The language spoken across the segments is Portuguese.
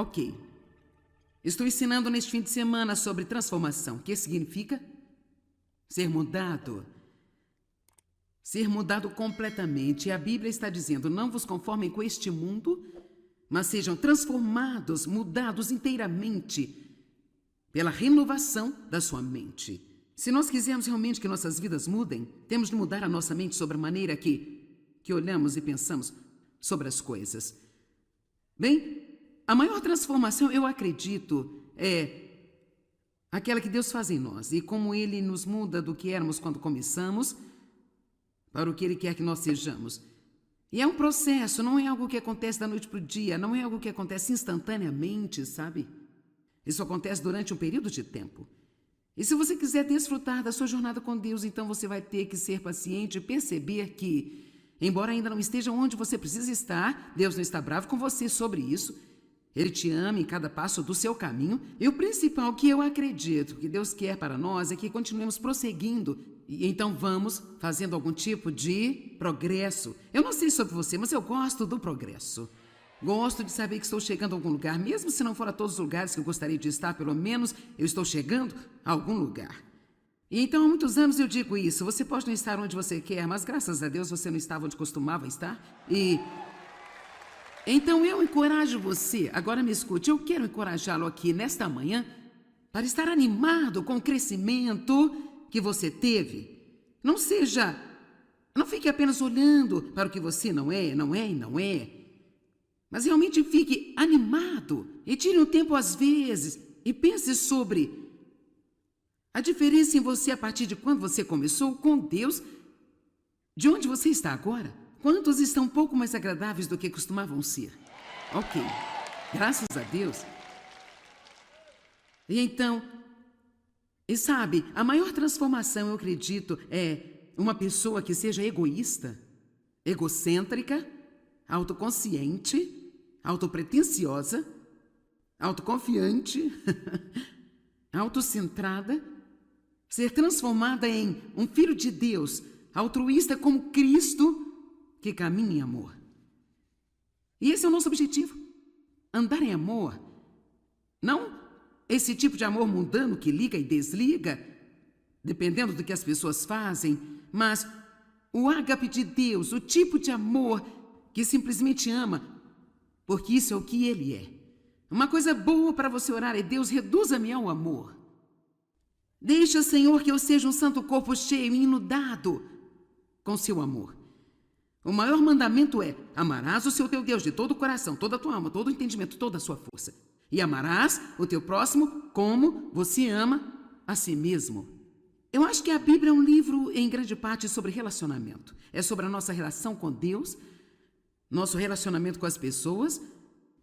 Ok. Estou ensinando neste fim de semana sobre transformação. O que significa? Ser mudado. Ser mudado completamente. E a Bíblia está dizendo, não vos conformem com este mundo, mas sejam transformados, mudados inteiramente pela renovação da sua mente. Se nós quisermos realmente que nossas vidas mudem, temos de mudar a nossa mente sobre a maneira que olhamos e pensamos sobre as coisas. Bem, a maior transformação, eu acredito, é aquela que Deus faz em nós. E como Ele nos muda do que éramos quando começamos para o que Ele quer que nós sejamos. E é um processo, não é algo que acontece da noite para o dia, não é algo que acontece instantaneamente, sabe? Isso acontece durante um período de tempo. E se você quiser desfrutar da sua jornada com Deus, então você vai ter que ser paciente e perceber que, embora ainda não esteja onde você precisa estar, Deus não está bravo com você sobre isso. Ele te ama em cada passo do seu caminho. E o principal que eu acredito que Deus quer para nós é que continuemos prosseguindo. E então vamos fazendo algum tipo de progresso. Eu não sei sobre você, mas eu gosto do progresso. Gosto de saber que estou chegando a algum lugar, mesmo se não for a todos os lugares que eu gostaria de estar, pelo menos eu estou chegando a algum lugar. E então há muitos anos eu digo isso, você pode não estar onde você quer, mas graças a Deus você não estava onde costumava estar. E então eu encorajo você, agora me escute, eu quero encorajá-lo aqui nesta manhã para estar animado com o crescimento que você teve. Não fique apenas olhando para o que você não é, mas realmente fique animado e tire um tempo às vezes e pense sobre a diferença em você a partir de quando você começou com Deus, de onde você está agora. Quantos estão um pouco mais agradáveis do que costumavam ser? Ok, graças a Deus. E então, e sabe, a maior transformação, eu acredito, é uma pessoa que seja egoísta, egocêntrica, autoconsciente, autopretensiosa, autoconfiante, autocentrada, ser transformada em um filho de Deus, altruísta como Cristo, que caminha em amor. E esse é o nosso objetivo, andar em amor. Não esse tipo de amor mundano que liga e desliga, dependendo do que as pessoas fazem, mas o ágape de Deus, o tipo de amor que simplesmente ama, porque isso é o que Ele é. Uma coisa boa para você orar é: Deus, reduza-me ao amor. Deixa, Senhor, que eu seja um santo corpo cheio e inundado com seu amor. O maior mandamento é: amarás o seu teu Deus de todo o coração, toda a tua alma, todo o entendimento, toda a sua força. E amarás o teu próximo como você ama a si mesmo. Eu acho que a Bíblia é um livro, em grande parte, sobre relacionamento. É sobre a nossa relação com Deus, nosso relacionamento com as pessoas,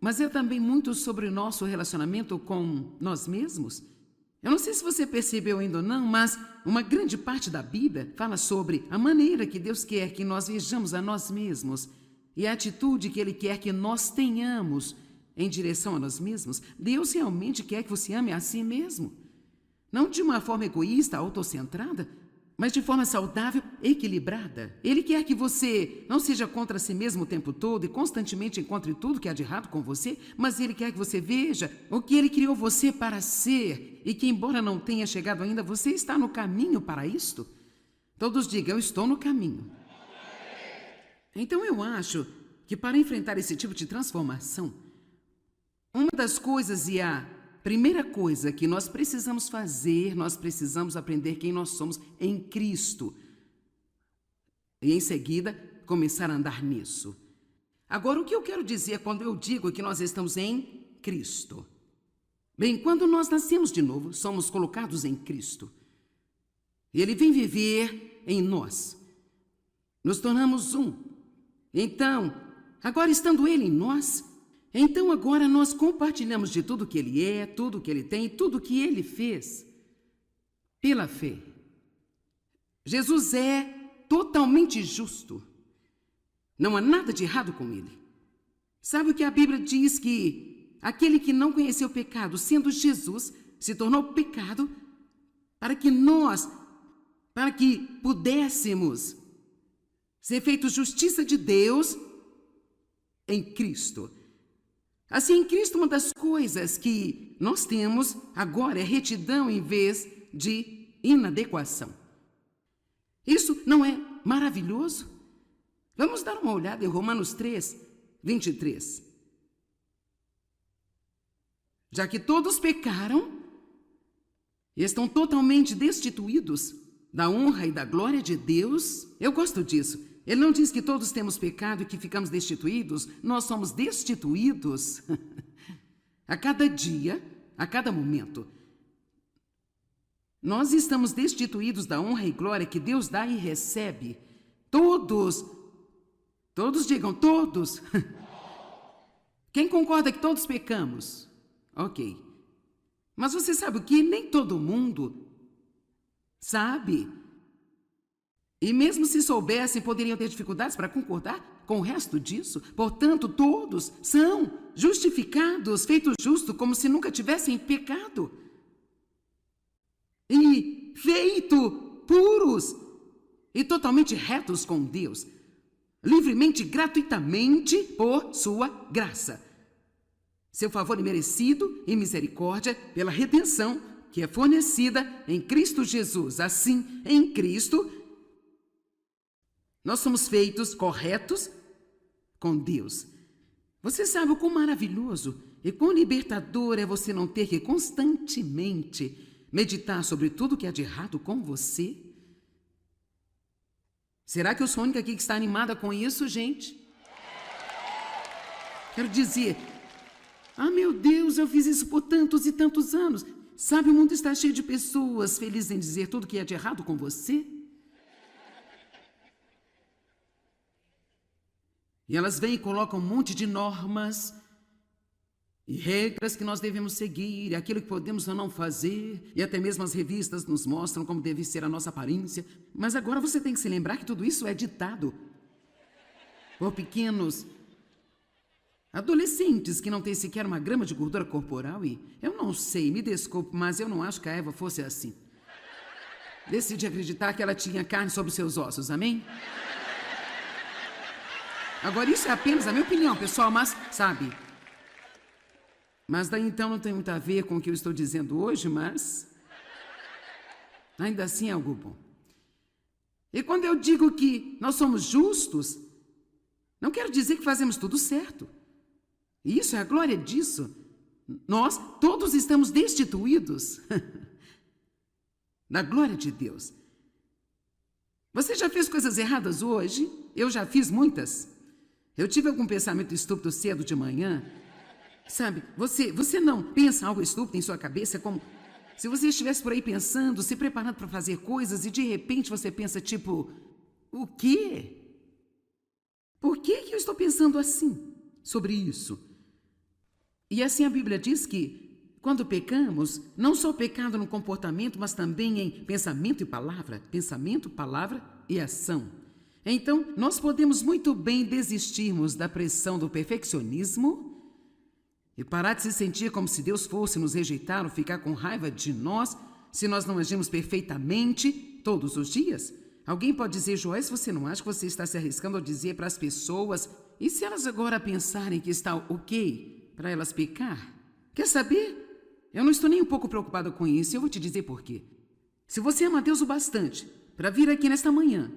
mas é também muito sobre o nosso relacionamento com nós mesmos. Eu não sei se você percebeu ainda ou não, mas uma grande parte da Bíblia fala sobre a maneira que Deus quer que nós vejamos a nós mesmos e a atitude que Ele quer que nós tenhamos em direção a nós mesmos. Deus realmente quer que você ame a si mesmo. Não de uma forma egoísta, autocentrada, mas de forma saudável, equilibrada. Ele quer que você não seja contra si mesmo o tempo todo e constantemente encontre tudo que há de errado com você, mas Ele quer que você veja o que Ele criou você para ser e que, embora não tenha chegado ainda, você está no caminho para isto. Todos digam: eu estou no caminho. Então eu acho que para enfrentar esse tipo de transformação, uma das coisas e a primeira coisa que nós precisamos fazer, nós precisamos aprender quem nós somos em Cristo. E em seguida, começar a andar nisso. Agora, o que eu quero dizer quando eu digo que nós estamos em Cristo? Bem, quando nós nascemos de novo, somos colocados em Cristo. E Ele vem viver em nós. Nos tornamos um. Então, agora estando Ele em nós, então agora nós compartilhamos de tudo que Ele é, tudo que Ele tem, tudo que Ele fez, pela fé. Jesus é totalmente justo. Não há nada de errado com Ele. Sabe o que a Bíblia diz? Que aquele que não conheceu o pecado, sendo Jesus, se tornou pecado para que pudéssemos ser feitos justiça de Deus em Cristo. Assim, em Cristo, uma das coisas que nós temos agora é retidão em vez de inadequação. Isso não é maravilhoso? Vamos dar uma olhada em Romanos 3, 23. Já que todos pecaram e estão totalmente destituídos da honra e da glória de Deus, eu gosto disso. Ele não diz que todos temos pecado e que ficamos destituídos, nós somos destituídos a cada dia, a cada momento. Nós estamos destituídos da honra e glória que Deus dá e recebe. Todos digam, todos. Quem concorda que todos pecamos? Ok. Mas você sabe o que? Nem todo mundo sabe. E mesmo se soubessem, poderiam ter dificuldades para concordar com o resto disso. Portanto, todos são justificados, feitos justos, como se nunca tivessem pecado. E feitos puros e totalmente retos com Deus. Livremente, gratuitamente, por sua graça. Seu favor imerecido e misericórdia pela redenção que é fornecida em Cristo Jesus. Assim, em Cristo, nós somos feitos corretos com Deus. Você sabe o quão maravilhoso e quão libertador é você não ter que constantemente meditar sobre tudo que há de errado com você? Será que eu sou a única aqui que está animada com isso, gente? Quero dizer, meu Deus, eu fiz isso por tantos e tantos anos. Sabe, o mundo está cheio de pessoas felizes em dizer tudo que há de errado com você. E elas vêm e colocam um monte de normas e regras que nós devemos seguir, aquilo que podemos ou não fazer, e até mesmo as revistas nos mostram como deve ser a nossa aparência. Mas agora você tem que se lembrar que tudo isso é ditado por pequenos adolescentes que não têm sequer uma grama de gordura corporal e eu não sei, me desculpe, mas eu não acho que a Eva fosse assim. Decidi acreditar que ela tinha carne sobre seus ossos, amém? Agora, isso é apenas a minha opinião, pessoal, mas, sabe... Mas daí então não tem muito a ver com o que eu estou dizendo hoje, mas ainda assim é algo bom. E quando eu digo que nós somos justos, não quero dizer que fazemos tudo certo. E isso é a glória disso. Nós todos estamos destituídos da glória de Deus. Você já fez coisas erradas hoje? Eu já fiz muitas. Eu tive algum pensamento estúpido cedo de manhã. Sabe, você não pensa algo estúpido em sua cabeça, como se você estivesse por aí pensando, se preparando para fazer coisas e de repente você pensa tipo, o quê? Por que eu estou pensando assim sobre isso? E assim a Bíblia diz que quando pecamos, não só pecado no comportamento, mas também em pensamento palavra e ação. Então, nós podemos muito bem desistirmos da pressão do perfeccionismo e parar de se sentir como se Deus fosse nos rejeitar ou ficar com raiva de nós se nós não agimos perfeitamente todos os dias. Alguém pode dizer, Joyce, você não acha que você está se arriscando a dizer para as pessoas, e se elas agora pensarem que está ok para elas pecar? Quer saber? Eu não estou nem um pouco preocupada com isso e eu vou te dizer por quê. Se você ama Deus o bastante para vir aqui nesta manhã,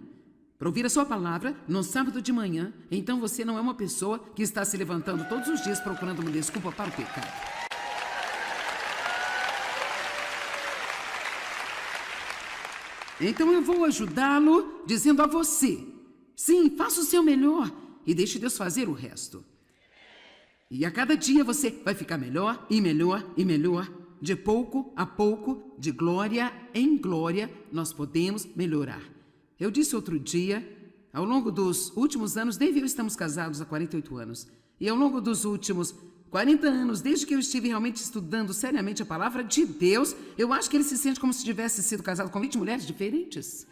para ouvir a sua palavra no sábado de manhã, então você não é uma pessoa que está se levantando todos os dias procurando uma desculpa para o pecado. Então eu vou ajudá-lo dizendo a você, sim, faça o seu melhor e deixe Deus fazer o resto. E a cada dia você vai ficar melhor e melhor e melhor. De pouco a pouco, de glória em glória, nós podemos melhorar. Eu disse outro dia, ao longo dos últimos anos, Dave e eu estamos casados há 48 anos, e ao longo dos últimos 40 anos, desde que eu estive realmente estudando seriamente a palavra de Deus, eu acho que ele se sente como se tivesse sido casado com 20 mulheres diferentes.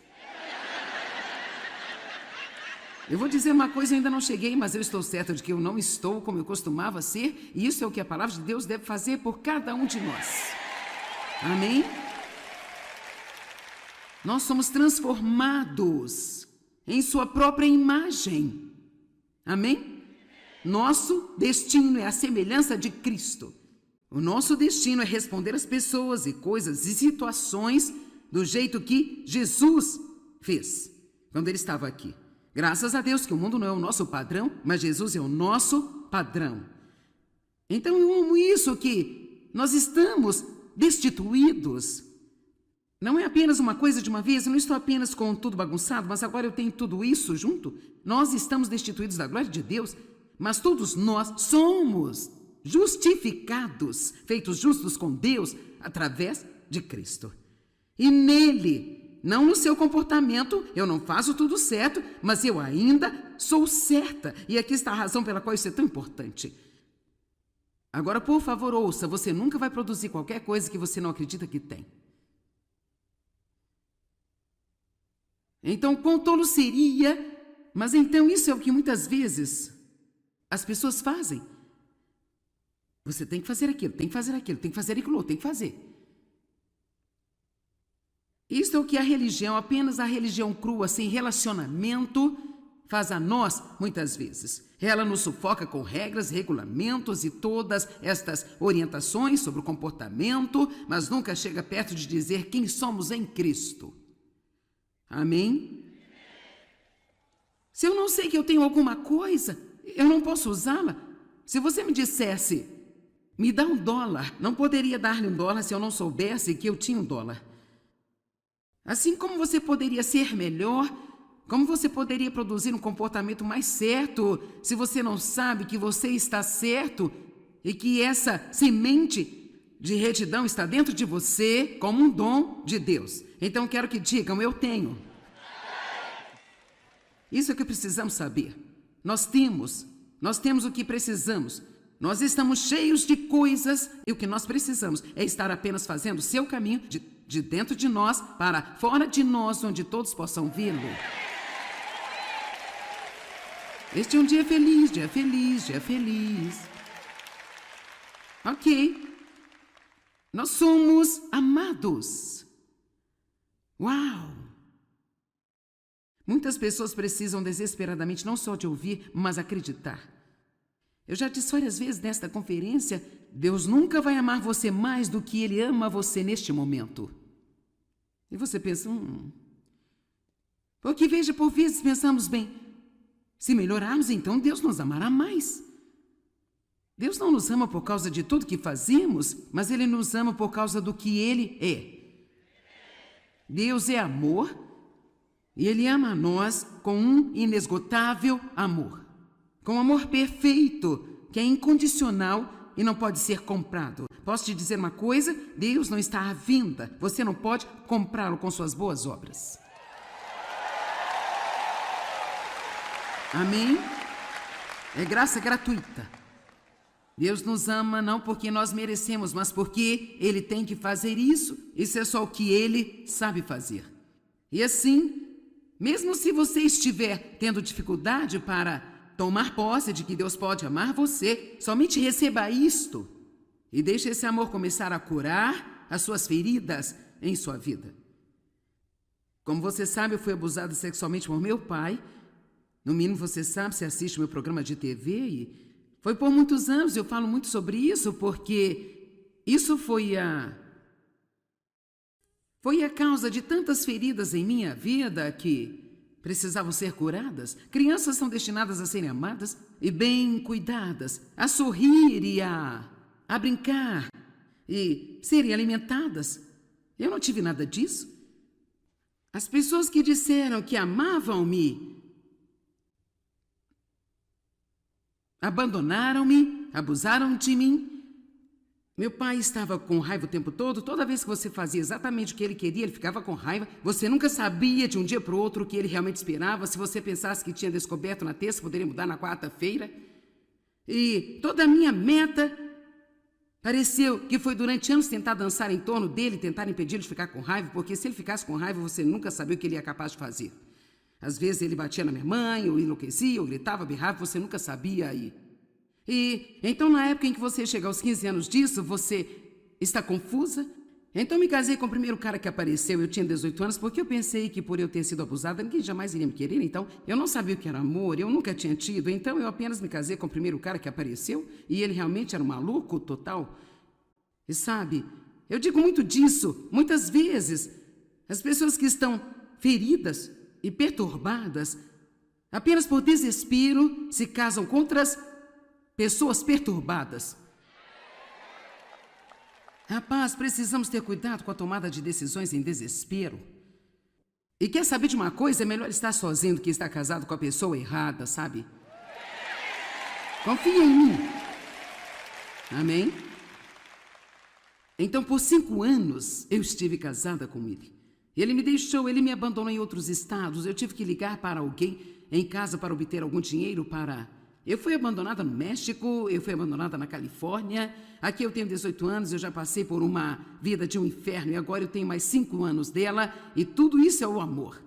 Eu vou dizer uma coisa, eu ainda não cheguei, mas eu estou certa de que eu não estou como eu costumava ser, e isso é o que a palavra de Deus deve fazer por cada um de nós. Amém? Nós somos transformados em sua própria imagem. Amém? Nosso destino é a semelhança de Cristo. O nosso destino é responder às pessoas e coisas e situações do jeito que Jesus fez quando ele estava aqui. Graças a Deus que o mundo não é o nosso padrão, mas Jesus é o nosso padrão. Então eu amo isso, que nós estamos destituídos. Não é apenas uma coisa de uma vez, eu não estou apenas com tudo bagunçado, mas agora eu tenho tudo isso junto. Nós estamos destituídos da glória de Deus, mas todos nós somos justificados, feitos justos com Deus, através de Cristo. E nele, não no seu comportamento, eu não faço tudo certo, mas eu ainda sou certa. E aqui está a razão pela qual isso é tão importante. Agora, por favor, ouça, você nunca vai produzir qualquer coisa que você não acredita que tem. Então, quão tolo seria, mas então isso é o que muitas vezes as pessoas fazem. Você tem que fazer aquilo, tem que fazer aquilo, tem que fazer aquilo, tem que fazer. Isso é o que a religião, apenas a religião crua, sem relacionamento, faz a nós muitas vezes. Ela nos sufoca com regras, regulamentos e todas estas orientações sobre o comportamento, mas nunca chega perto de dizer quem somos em Cristo. Amém? Se eu não sei que eu tenho alguma coisa, eu não posso usá-la. Se você me dissesse, me dá $1, não poderia dar-lhe $1 se eu não soubesse que eu tinha $1. Assim como você poderia ser melhor, como você poderia produzir um comportamento mais certo se você não sabe que você está certo e que essa semente de retidão está dentro de você como um dom de Deus. Então quero que digam, eu tenho. Isso é o que precisamos saber. Nós temos o que precisamos. Nós estamos cheios de coisas e o que nós precisamos é estar apenas fazendo o seu caminho de dentro de nós para fora de nós, onde todos possam vê-lo. Este é um dia feliz, dia feliz, dia feliz. Ok. Nós somos amados. Uau! Muitas pessoas precisam desesperadamente não só de ouvir, mas acreditar. Eu já disse várias vezes nesta conferência, Deus nunca vai amar você mais do que Ele ama você neste momento. E você pensa, Porque veja, por vezes pensamos bem, se melhorarmos, então Deus nos amará mais. Deus não nos ama por causa de tudo que fazemos, mas Ele nos ama por causa do que Ele é. Deus é amor e Ele ama a nós com um inesgotável amor. Com um amor perfeito, que é incondicional e não pode ser comprado. Posso te dizer uma coisa? Deus não está à venda. Você não pode comprá-lo com suas boas obras. Amém? É graça gratuita. Deus nos ama não porque nós merecemos, mas porque Ele tem que fazer isso. Isso é só o que Ele sabe fazer. E assim, mesmo se você estiver tendo dificuldade para tomar posse de que Deus pode amar você, somente receba isto e deixe esse amor começar a curar as suas feridas em sua vida. Como você sabe, eu fui abusada sexualmente por meu pai. No mínimo você sabe, você assiste meu programa de TV e foi por muitos anos. Eu falo muito sobre isso porque isso foi a causa de tantas feridas em minha vida que precisavam ser curadas. Crianças são destinadas a serem amadas e bem cuidadas, a sorrir e a brincar e serem alimentadas. Eu não tive nada disso. As pessoas que disseram que amavam-me abandonaram-me, abusaram de mim. Meu pai estava com raiva o tempo todo. Toda vez que você fazia exatamente o que ele queria, ele ficava com raiva. Você nunca sabia de um dia para o outro o que ele realmente esperava. Se você pensasse que tinha descoberto na terça, poderia mudar na quarta-feira. E toda a minha meta pareceu que foi durante anos tentar dançar em torno dele, tentar impedi-lo de ficar com raiva, porque se ele ficasse com raiva, você nunca sabia o que ele ia capaz de fazer. Às vezes ele batia na minha mãe, ou enlouquecia, ou gritava, berrava, você nunca sabia aí. E então, na época em que você chega aos 15 anos disso, você está confusa, Então me casei com o primeiro cara que apareceu. Eu tinha 18 anos porque eu pensei que por eu ter sido abusada, ninguém jamais iria me querer. Então eu não sabia o que era amor, eu nunca tinha tido. Então eu apenas me casei com o primeiro cara que apareceu e ele realmente era um maluco total. E sabe, eu digo muito disso, muitas vezes. As pessoas que estão feridas e perturbadas, apenas por desespero, se casam com outras pessoas perturbadas. Rapaz, precisamos ter cuidado com a tomada de decisões em desespero. E quer saber de uma coisa? É melhor estar sozinho do que estar casado com a pessoa errada, sabe? Confia em mim. Amém? Então, por 5 anos, eu estive casada com ele. Ele me deixou, ele me abandonou em outros estados. Eu tive que ligar para alguém em casa para obter algum dinheiro para... Eu fui abandonada no México, eu fui abandonada na Califórnia. Aqui eu tenho 18 anos, eu já passei por uma vida de um inferno e agora eu tenho mais 5 anos dela e tudo isso é o amor.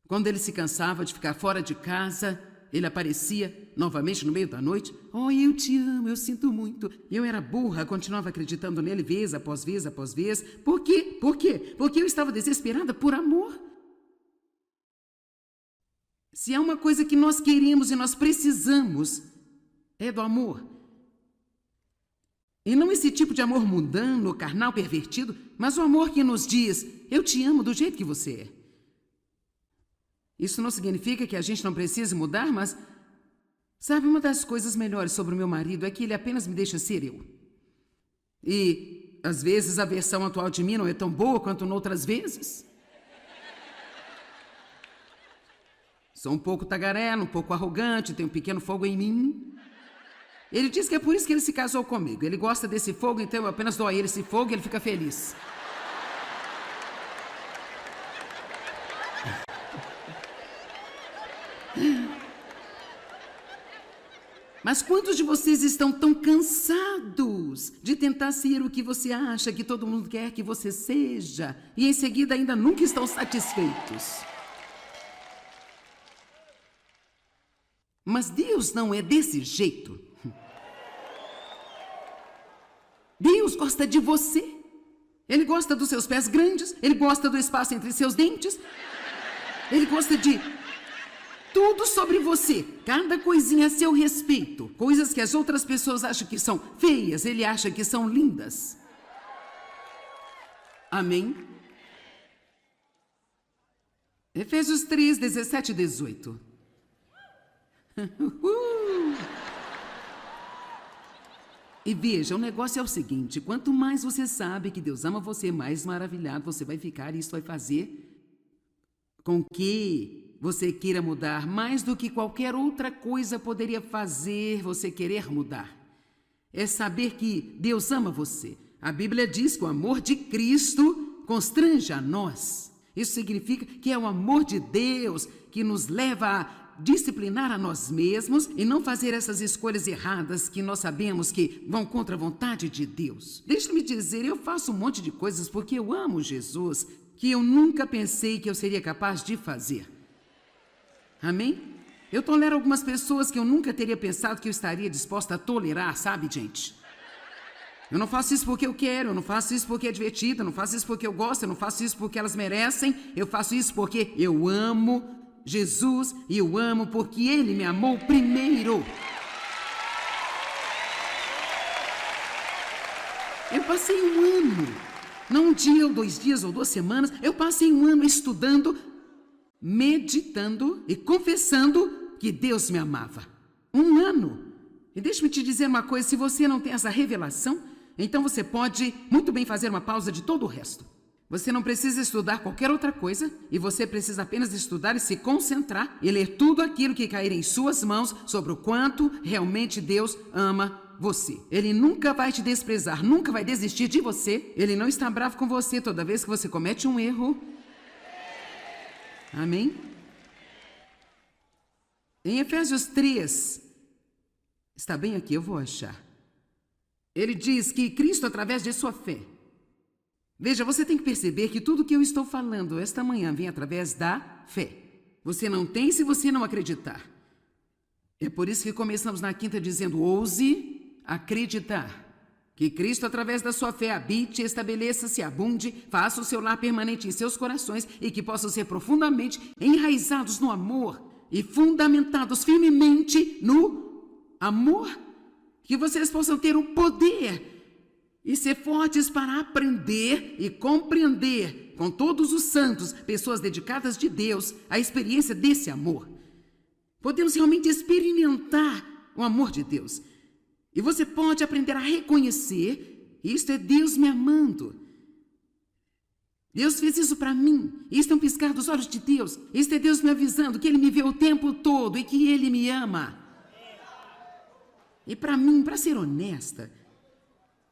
Quando ele se cansava de ficar fora de casa, ele aparecia novamente no meio da noite. Oh, eu te amo, eu sinto muito. Eu era burra, continuava acreditando nele vez após vez após vez. Por quê? Por quê? Porque eu estava desesperada por amor. Se há uma coisa que nós queremos e nós precisamos, é do amor. E não esse tipo de amor mundano, carnal, pervertido, mas o amor que nos diz, eu te amo do jeito que você é. Isso não significa que a gente não precise mudar, mas... Sabe, uma das coisas melhores sobre o meu marido é que ele apenas me deixa ser eu. E, às vezes, a versão atual de mim não é tão boa quanto noutras vezes. Sou um pouco tagarela, um pouco arrogante, tenho um pequeno fogo em mim. Ele diz que é por isso que ele se casou comigo. Ele gosta desse fogo, então eu apenas dou a ele esse fogo e ele fica feliz. Mas quantos de vocês estão tão cansados de tentar ser o que você acha que todo mundo quer que você seja e em seguida ainda nunca estão satisfeitos? Mas Deus não é desse jeito. Deus gosta de você. Ele gosta dos seus pés grandes, ele gosta do espaço entre seus dentes, ele gosta de... tudo sobre você, cada coisinha a seu respeito. Coisas que as outras pessoas acham que são feias, ele acha que são lindas. Amém? Efésios 3, 17 e 18. E veja, o negócio é o seguinte, quanto mais você sabe que Deus ama você, mais maravilhado você vai ficar, e isso vai fazer com que você queira mudar mais do que qualquer outra coisa poderia fazer você querer mudar. É saber que Deus ama você. A Bíblia diz que o amor de Cristo constrange a nós. Isso significa que é o amor de Deus que nos leva a disciplinar a nós mesmos e não fazer essas escolhas erradas que nós sabemos que vão contra a vontade de Deus. Deixe-me dizer, eu faço um monte de coisas porque eu amo Jesus, que eu nunca pensei que eu seria capaz de fazer. Amém? Eu tolero algumas pessoas que eu nunca teria pensado que eu estaria disposta a tolerar, sabe, gente? Eu não faço isso porque eu quero, eu não faço isso porque é divertido, eu não faço isso porque eu gosto, eu não faço isso porque elas merecem, eu faço isso porque eu amo Jesus e eu amo porque Ele me amou primeiro. Eu passei um ano, não um dia ou 2 dias ou 2 semanas, eu passei um ano estudando, meditando e confessando que Deus me amava. Um ano. E deixa-me te dizer uma coisa, se você não tem essa revelação, então você pode muito bem fazer uma pausa de todo o resto. Você não precisa estudar qualquer outra coisa e você precisa apenas estudar e se concentrar e ler tudo aquilo que cair em suas mãos sobre o quanto realmente Deus ama você. Ele nunca vai te desprezar, nunca vai desistir de você. Ele não está bravo com você toda vez que você comete um erro. Amém? Em Efésios 3, está bem aqui, eu vou achar. Ele diz que Cristo, através de sua fé. Veja, você tem que perceber que tudo que eu estou falando esta manhã vem através da fé. Você não tem se você não acreditar. É por isso que começamos na quinta dizendo: ouse acreditar. Que Cristo, através da sua fé, habite, estabeleça-se, abunde, faça o seu lar permanente em seus corações e que possam ser profundamente enraizados no amor e fundamentados firmemente no amor. Que vocês possam ter o poder e ser fortes para aprender e compreender com todos os santos, pessoas dedicadas de Deus, a experiência desse amor. Podemos realmente experimentar o amor de Deus. E você pode aprender a reconhecer: isto é Deus me amando. Deus fez isso para mim. Isto é um piscar dos olhos de Deus. Isto é Deus me avisando que Ele me vê o tempo todo e que Ele me ama. E para mim, para ser honesta,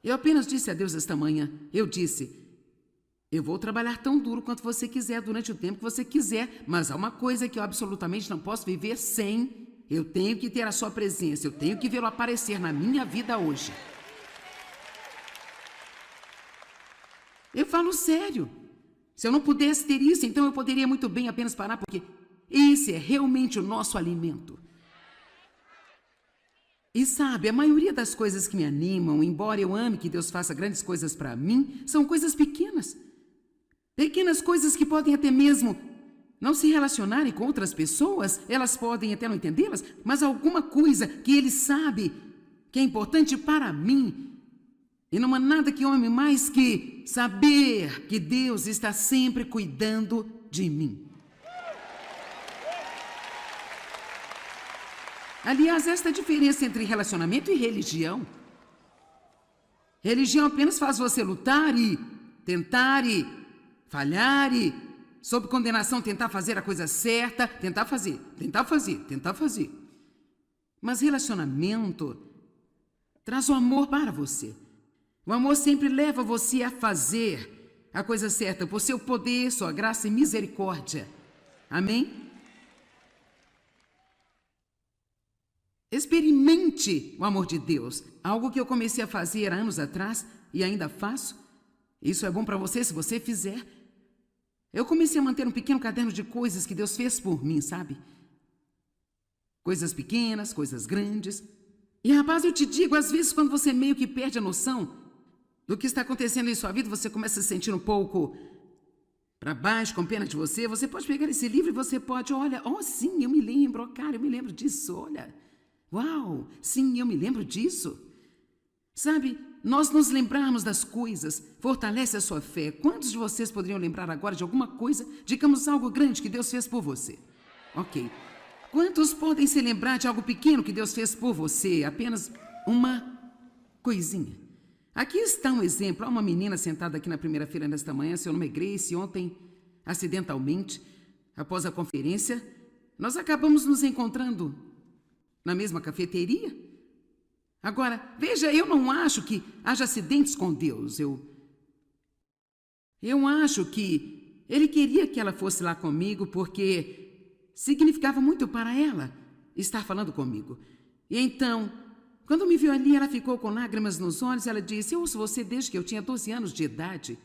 eu apenas disse a Deus esta manhã, eu disse: eu vou trabalhar tão duro quanto você quiser, durante o tempo que você quiser, mas há uma coisa que eu absolutamente não posso viver sem. Eu tenho que ter a sua presença, eu tenho que vê-lo aparecer na minha vida hoje. Eu falo sério. Se eu não pudesse ter isso, então eu poderia muito bem apenas parar, porque esse é realmente o nosso alimento. E sabe, a maioria das coisas que me animam, embora eu ame que Deus faça grandes coisas para mim, são coisas pequenas. Pequenas coisas que podem até mesmo não se relacionarem com outras pessoas, elas podem até não entendê-las, mas alguma coisa que Ele sabe que é importante para mim. E não há nada que eu ame mais que saber que Deus está sempre cuidando de mim. Aliás, esta é a diferença entre relacionamento e religião. Religião apenas faz você lutar e tentar e falhar e, sob condenação, tentar fazer a coisa certa, tentar fazer. Mas relacionamento traz o amor para você. O amor sempre leva você a fazer a coisa certa por seu poder, sua graça e misericórdia. Amém? Experimente o amor de Deus. Algo que eu comecei a fazer há anos atrás e ainda faço. Isso é bom para você se você fizer. Eu comecei a manter um pequeno caderno de coisas que Deus fez por mim, sabe? Coisas pequenas, coisas grandes. E rapaz, eu te digo, às vezes quando você meio que perde a noção do que está acontecendo em sua vida, você começa a se sentir um pouco para baixo, com pena de você, você pode pegar esse livro e você pode, olha, sim, eu me lembro, cara, eu me lembro disso, olha. Uau, sim, eu me lembro disso. Sabe, nós nos lembrarmos das coisas fortalece a sua fé. Quantos de vocês poderiam lembrar agora de alguma coisa, digamos algo grande que Deus fez por você? Ok. Quantos podem se lembrar de algo pequeno que Deus fez por você? Apenas uma coisinha. Aqui está um exemplo. Há uma menina sentada aqui na primeira fila nesta manhã, seu nome é Grace. Ontem, acidentalmente, após a conferência, nós acabamos nos encontrando na mesma cafeteria. Agora, veja, eu não acho que haja acidentes com Deus. Eu acho que Ele queria que ela fosse lá comigo porque significava muito para ela estar falando comigo. E então, quando me viu ali, ela ficou com lágrimas nos olhos. Ela disse: eu ouço você desde que eu tinha 12 anos de idade.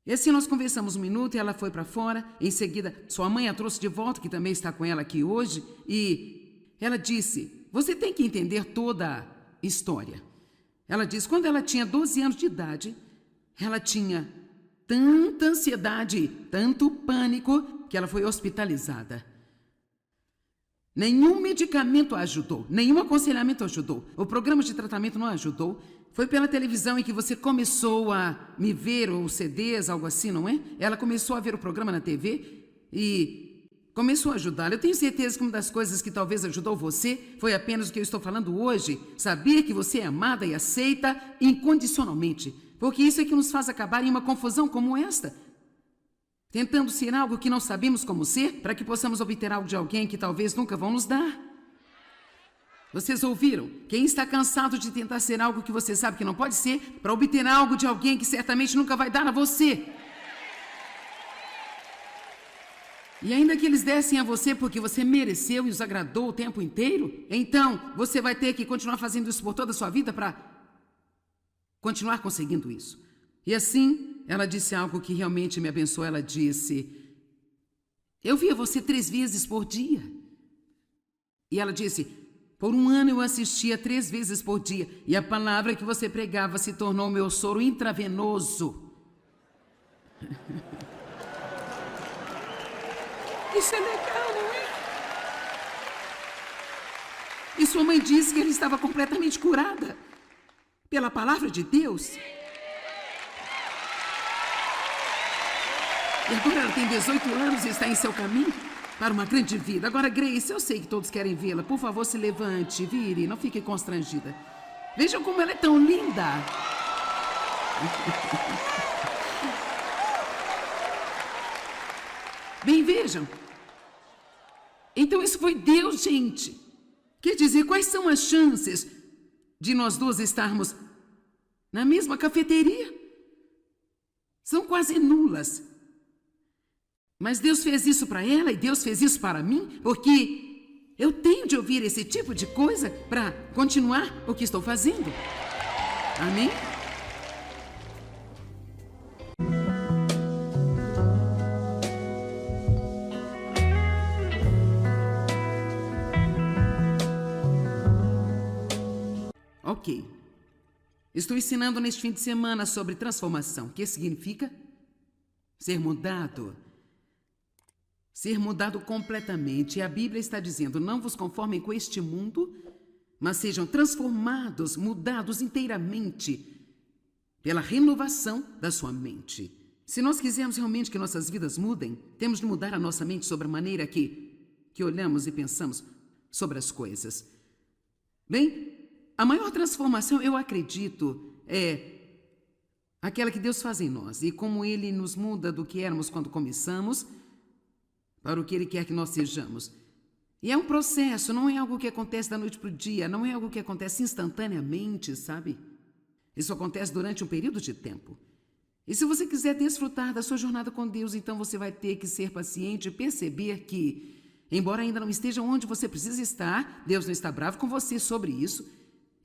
E assim nós conversamos um minuto e ela foi para fora. Em seguida, sua mãe a trouxe de volta, que também está com ela aqui hoje. E ela disse: você tem que entender toda a história. Ela disse: quando ela tinha 12 anos de idade, ela tinha tanta ansiedade, tanto pânico, que ela foi hospitalizada. Nenhum medicamento a ajudou, nenhum aconselhamento ajudou. O programa de tratamento não ajudou. Foi pela televisão em que você começou a me ver, ou CDs, algo assim, não é? Ela começou a ver o programa na TV e começou a ajudá-la. Eu tenho certeza que uma das coisas que talvez ajudou você foi apenas o que eu estou falando hoje. Saber que você é amada e aceita incondicionalmente. Porque isso é que nos faz acabar em uma confusão como esta. Tentando ser algo que não sabemos como ser, para que possamos obter algo de alguém que talvez nunca vão nos dar. Vocês ouviram? Quem está cansado de tentar ser algo que você sabe que não pode ser, para obter algo de alguém que certamente nunca vai dar a você. E ainda que eles dessem a você porque você mereceu e os agradou o tempo inteiro, então você vai ter que continuar fazendo isso por toda a sua vida para continuar conseguindo isso. E assim, ela disse algo que realmente me abençoou. Ela disse: Eu via você 3 vezes por dia. E ela disse: por 1 ano eu assistia 3 vezes por dia. E a palavra que você pregava se tornou meu soro intravenoso. Isso é legal, não é? E sua mãe disse que ela estava completamente curada pela palavra de Deus. E agora ela tem 18 anos e está em seu caminho para uma grande vida. Agora, Grace, eu sei que todos querem vê-la. Por favor, se levante, vire, não fique constrangida. Vejam como ela é tão linda. Bem, vejam. Então isso foi Deus, gente. Quer dizer, quais são as chances de nós 2 estarmos na mesma cafeteria? São quase nulas. Mas Deus fez isso para ela e Deus fez isso para mim, porque eu tenho de ouvir esse tipo de coisa para continuar o que estou fazendo. Amém? Ok. Estou ensinando neste fim de semana sobre transformação. O que significa? Ser mudado. Ser mudado completamente. E a Bíblia está dizendo: não vos conformem com este mundo, mas sejam transformados, mudados inteiramente pela renovação da sua mente. Se nós quisermos realmente que nossas vidas mudem, temos de mudar a nossa mente sobre a maneira que olhamos e pensamos sobre as coisas. Bem, a maior transformação, eu acredito, é aquela que Deus faz em nós. E como Ele nos muda do que éramos quando começamos para o que Ele quer que nós sejamos. E é um processo, não é algo que acontece da noite para o dia, não é algo que acontece instantaneamente, sabe? Isso acontece durante um período de tempo. E se você quiser desfrutar da sua jornada com Deus, então você vai ter que ser paciente e perceber que, embora ainda não esteja onde você precisa estar, Deus não está bravo com você sobre isso.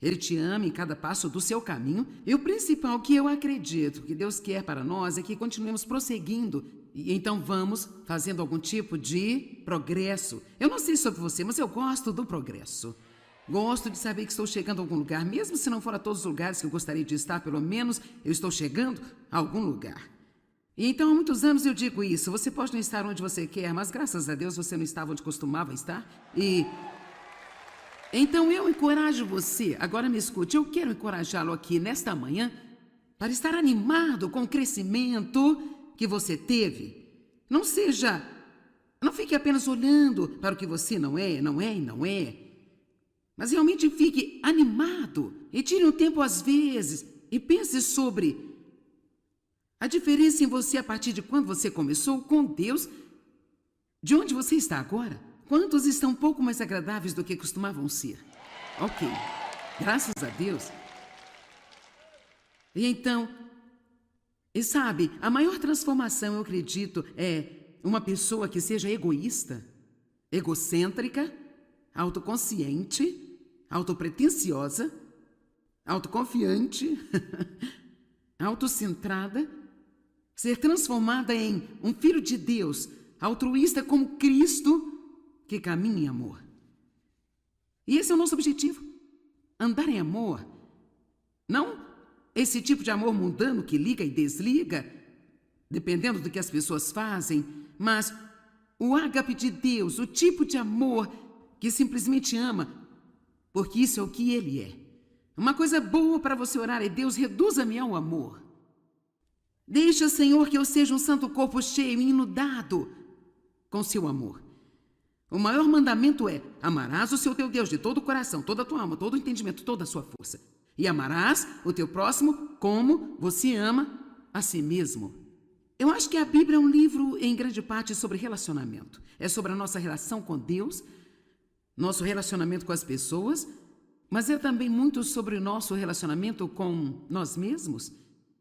Ele te ama em cada passo do seu caminho. E o principal que eu acredito que Deus quer para nós é que continuemos prosseguindo. E então vamos fazendo algum tipo de progresso. Eu não sei sobre você, mas eu gosto do progresso. Gosto de saber que estou chegando a algum lugar. Mesmo se não for a todos os lugares que eu gostaria de estar, pelo menos eu estou chegando a algum lugar. E então há muitos anos eu digo isso. Você pode não estar onde você quer, mas graças a Deus você não estava onde costumava estar. E então eu encorajo você, agora me escute, eu quero encorajá-lo aqui nesta manhã para estar animado com o crescimento que você teve. Não fique apenas olhando para o que você não é, mas realmente fique animado e tire um tempo às vezes e pense sobre a diferença em você a partir de quando você começou com Deus, de onde você está agora. Quantos estão um pouco mais agradáveis do que costumavam ser? Ok, graças a Deus. E então, e sabe, a maior transformação, eu acredito, é uma pessoa que seja egoísta, egocêntrica, autoconsciente, autopretensiosa, autoconfiante, autocentrada, ser transformada em um filho de Deus, altruísta como Cristo, que caminha em amor. E esse é o nosso objetivo, andar em amor. Não esse tipo de amor mundano que liga e desliga, dependendo do que as pessoas fazem, mas o ágape de Deus, o tipo de amor que simplesmente ama, porque isso é o que Ele é. Uma coisa boa para você orar é: Deus, reduza-me ao amor. Deixa, Senhor, que eu seja um santo corpo cheio e inundado com seu amor. O maior mandamento é: amarás o seu teu Deus de todo o coração, toda a tua alma, todo o entendimento, toda a sua força. E amarás o teu próximo como você ama a si mesmo. Eu acho que a Bíblia é um livro, em grande parte, sobre relacionamento. É sobre a nossa relação com Deus, nosso relacionamento com as pessoas, mas é também muito sobre o nosso relacionamento com nós mesmos.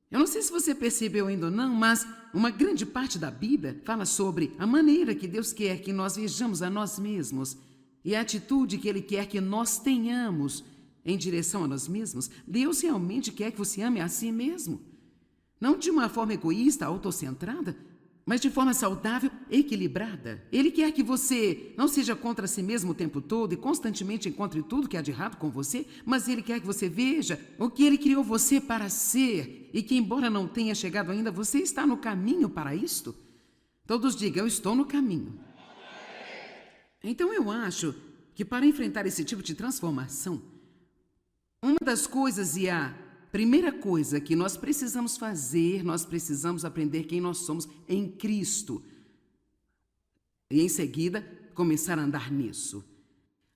Eu não sei se você percebeu ainda ou não, mas uma grande parte da Bíblia fala sobre a maneira que Deus quer que nós vejamos a nós mesmos e a atitude que Ele quer que nós tenhamos em direção a nós mesmos. Deus realmente quer que você ame a si mesmo. Não de uma forma egoísta, autocentrada, mas de forma saudável, equilibrada. Ele quer que você não seja contra si mesmo o tempo todo e constantemente encontre tudo que há de errado com você, mas Ele quer que você veja o que Ele criou você para ser e que, embora não tenha chegado ainda, você está no caminho para isto. Todos digam, eu estou no caminho. Então eu acho que para enfrentar esse tipo de transformação, uma das coisas e a primeira coisa que nós precisamos fazer, nós precisamos aprender quem nós somos em Cristo. E em seguida, começar a andar nisso.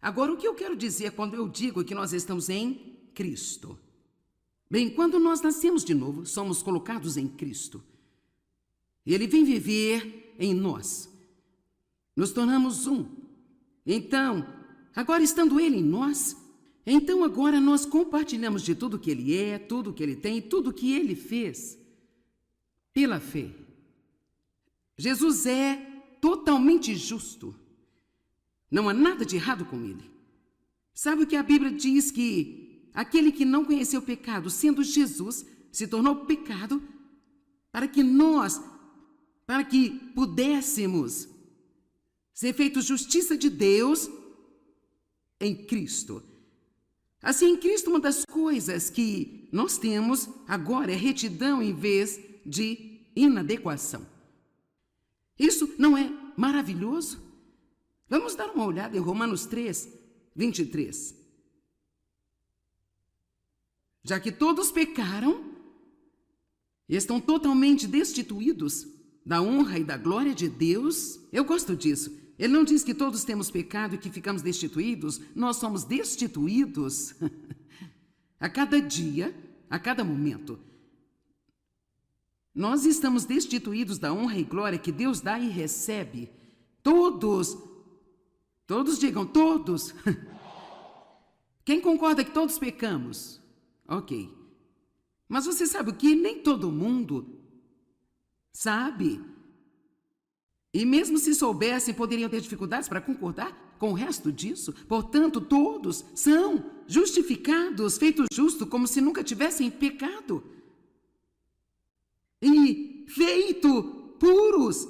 Agora, o que eu quero dizer quando eu digo que nós estamos em Cristo? Bem, quando nós nascemos de novo, somos colocados em Cristo. Ele vem viver em nós. Nos tornamos um. Então, agora estando Ele em nós, então agora nós compartilhamos de tudo que Ele é, tudo que Ele tem, tudo que Ele fez, pela fé. Jesus é totalmente justo. Não há nada de errado com Ele. Sabe o que a Bíblia diz? Que aquele que não conheceu o pecado, sendo Jesus, se tornou pecado para que pudéssemos ser feitos justiça de Deus em Cristo. Assim, em Cristo, uma das coisas que nós temos agora é retidão em vez de inadequação. Isso não é maravilhoso? Vamos dar uma olhada em Romanos 3, 23. Já que todos pecaram e estão totalmente destituídos da honra e da glória de Deus, eu gosto disso. Ele não diz que todos temos pecado e que ficamos destituídos. Nós somos destituídos a cada dia, a cada momento. Nós estamos destituídos da honra e glória que Deus dá e recebe. Todos digam, todos. Quem concorda que todos pecamos? Ok. Mas você sabe o que? Nem todo mundo sabe. E mesmo se soubessem, poderiam ter dificuldades para concordar com o resto disso. Portanto, todos são justificados, feitos justos, como se nunca tivessem pecado. E feitos puros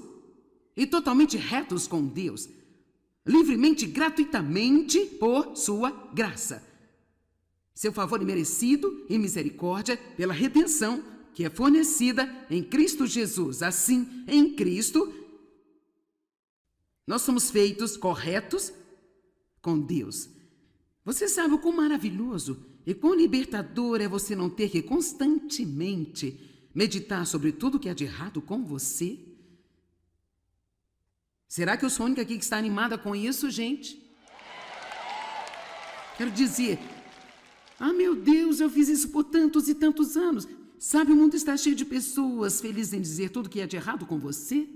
e totalmente retos com Deus. Livremente, gratuitamente, por sua graça. Seu favor imerecido e misericórdia pela redenção que é fornecida em Cristo Jesus. Assim, em Cristo, nós somos feitos corretos com Deus. Você sabe o quão maravilhoso e quão libertador é você não ter que constantemente meditar sobre tudo que há de errado com você? Será que eu sou a única aqui que está animada com isso, gente? Quero dizer, meu Deus, eu fiz isso por tantos e tantos anos. Sabe, o mundo está cheio de pessoas felizes em dizer tudo que há de errado com você.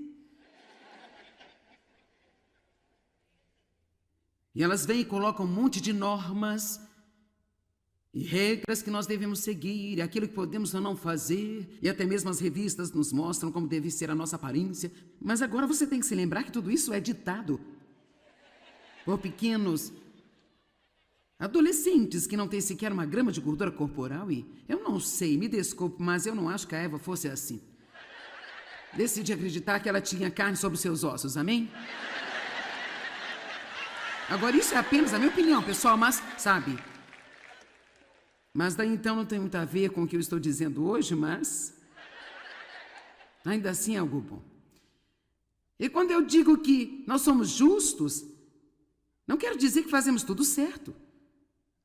E elas vêm e colocam um monte de normas e regras que nós devemos seguir, aquilo que podemos ou não fazer, e até mesmo as revistas nos mostram como deve ser a nossa aparência. Mas agora você tem que se lembrar que tudo isso é ditado por pequenos adolescentes que não têm sequer uma grama de gordura corporal e eu não sei, me desculpe, mas eu não acho que a Eva fosse assim. Decidi acreditar que ela tinha carne sobre os seus ossos, amém? Agora, isso é apenas a minha opinião, pessoal, mas, sabe? Mas daí então não tem muito a ver com o que eu estou dizendo hoje, mas ainda assim é algo bom. E quando eu digo que nós somos justos, não quero dizer que fazemos tudo certo.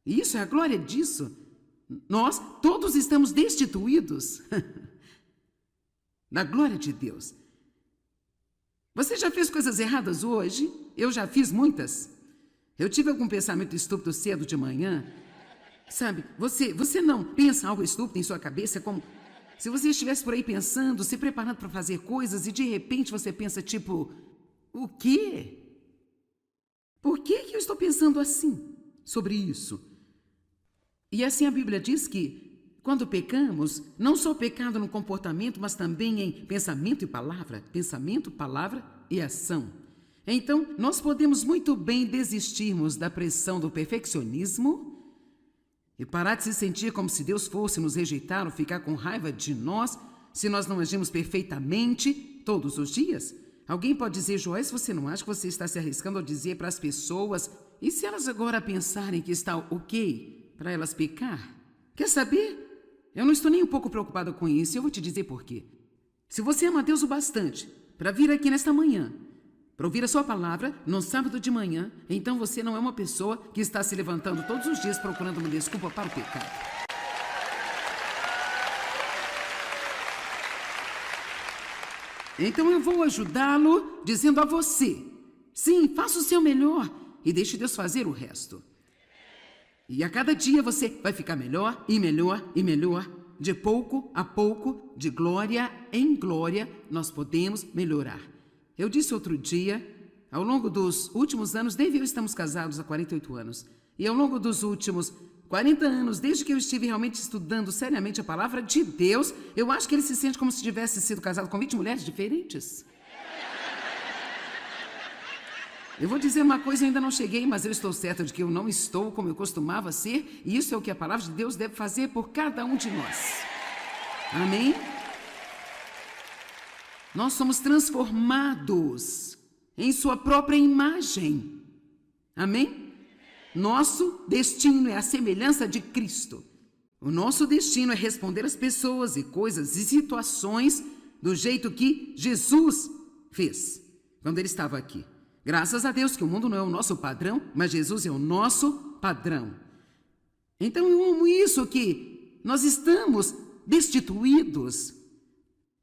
E isso é a glória disso. Nós todos estamos destituídos da glória de Deus. Você já fez coisas erradas hoje? Eu já fiz muitas. Eu tive algum pensamento estúpido cedo de manhã. Sabe, você não pensa algo estúpido em sua cabeça, como se você estivesse por aí pensando, se preparando para fazer coisas e de repente você pensa tipo, o quê? Por que eu estou pensando assim sobre isso? E assim a Bíblia diz que quando pecamos, não só pecado no comportamento, mas também em pensamento, palavra e ação. Então, nós podemos muito bem desistirmos da pressão do perfeccionismo e parar de se sentir como se Deus fosse nos rejeitar ou ficar com raiva de nós se nós não agimos perfeitamente todos os dias? Alguém pode dizer, Joyce, você não acha que você está se arriscando a dizer para as pessoas? E se elas agora pensarem que está ok para elas pecar? Quer saber? Eu não estou nem um pouco preocupada com isso e eu vou te dizer por quê. Se você ama Deus o bastante para vir aqui nesta manhã, para ouvir a sua palavra no sábado de manhã, então você não é uma pessoa que está se levantando todos os dias procurando uma desculpa para o pecado. Então eu vou ajudá-lo dizendo a você, sim, faça o seu melhor e deixe Deus fazer o resto. E a cada dia você vai ficar melhor e melhor e melhor. De pouco a pouco, de glória em glória, nós podemos melhorar. Eu disse outro dia, ao longo dos últimos anos, Dave e eu estamos casados há 48 anos, e ao longo dos últimos 40 anos, desde que eu estive realmente estudando seriamente a palavra de Deus, eu acho que ele se sente como se tivesse sido casado com 20 mulheres diferentes. Eu vou dizer uma coisa, eu ainda não cheguei, mas eu estou certa de que eu não estou como eu costumava ser, e isso é o que a palavra de Deus deve fazer por cada um de nós. Amém? Nós somos transformados em sua própria imagem. Amém? Nosso destino é a semelhança de Cristo. O nosso destino é responder às pessoas e coisas e situações do jeito que Jesus fez quando ele estava aqui. Graças a Deus que o mundo não é o nosso padrão, mas Jesus é o nosso padrão. Então eu amo isso, que nós estamos destituídos.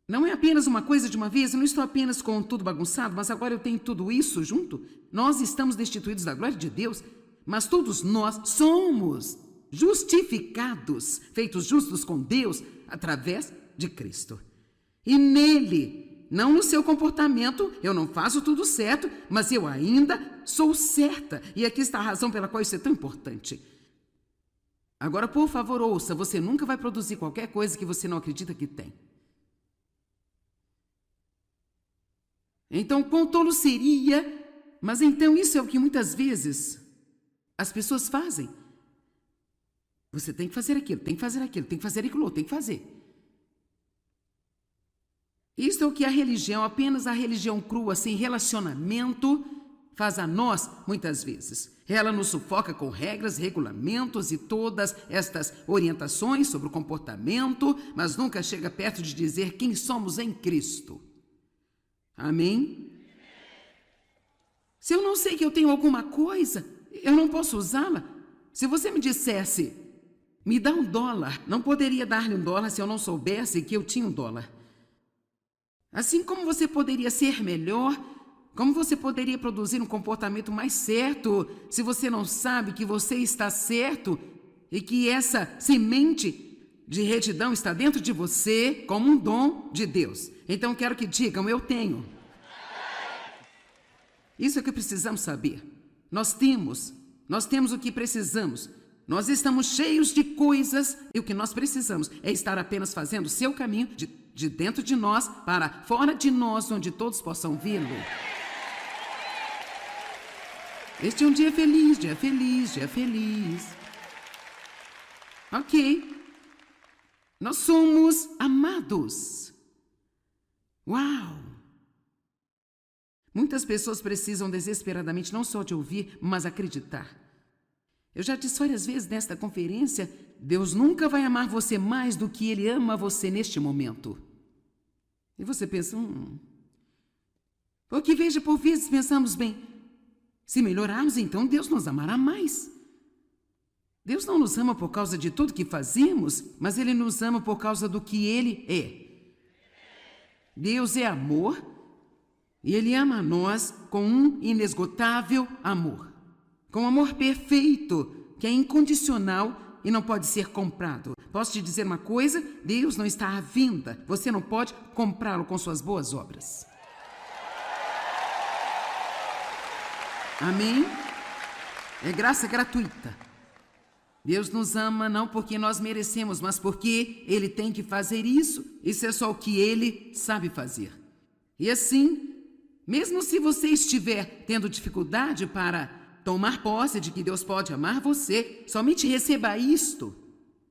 Não é apenas uma coisa de uma vez, eu não estou apenas com tudo bagunçado, mas agora eu tenho tudo isso junto. Nós estamos destituídos da glória de Deus, mas todos nós somos justificados, feitos justos com Deus, através de Cristo. E nele, não no seu comportamento, eu não faço tudo certo, mas eu ainda sou certa. E aqui está a razão pela qual isso é tão importante. Agora, por favor, ouça, você nunca vai produzir qualquer coisa que você não acredita que tem. Então, quão tolo seria, mas então isso é o que muitas vezes as pessoas fazem. Você tem que fazer aquilo, tem que fazer aquilo, tem que fazer aquilo, tem que fazer. Isso é o que a religião, apenas a religião crua, sem relacionamento, faz a nós muitas vezes. Ela nos sufoca com regras, regulamentos e todas estas orientações sobre o comportamento, mas nunca chega perto de dizer quem somos em Cristo. Amém? Se eu não sei que eu tenho alguma coisa, eu não posso usá-la. Se você me dissesse, me dá $1, não poderia dar-lhe $1 se eu não soubesse que eu tinha $1. Assim como você poderia ser melhor, como você poderia produzir um comportamento mais certo, se você não sabe que você está certo e que essa semente de retidão está dentro de você como um dom de Deus. Então quero que digam, eu tenho. Isso é o que precisamos saber. Nós temos o que precisamos. Nós estamos cheios de coisas e o que nós precisamos é estar apenas fazendo o seu caminho de dentro de nós para fora de nós, onde todos possam vê-lo. Este é um dia feliz, dia feliz, dia feliz. Ok. Nós somos amados. Uau! Muitas pessoas precisam desesperadamente não só de ouvir, mas acreditar. Eu já disse várias vezes nesta conferência, Deus nunca vai amar você mais do que Ele ama você neste momento. E você pensa, Porque veja, por vezes pensamos bem, se melhorarmos, então Deus nos amará mais. Deus não nos ama por causa de tudo que fazemos, mas Ele nos ama por causa do que Ele é. Deus é amor e Ele ama a nós com um inesgotável amor. Com um amor perfeito, que é incondicional e não pode ser comprado. Posso te dizer uma coisa? Deus não está à venda. Você não pode comprá-lo com suas boas obras. Amém? É graça gratuita. Deus nos ama não porque nós merecemos, mas porque Ele tem que fazer isso. Isso é só o que Ele sabe fazer. E assim, mesmo se você estiver tendo dificuldade para tomar posse de que Deus pode amar você, somente receba isto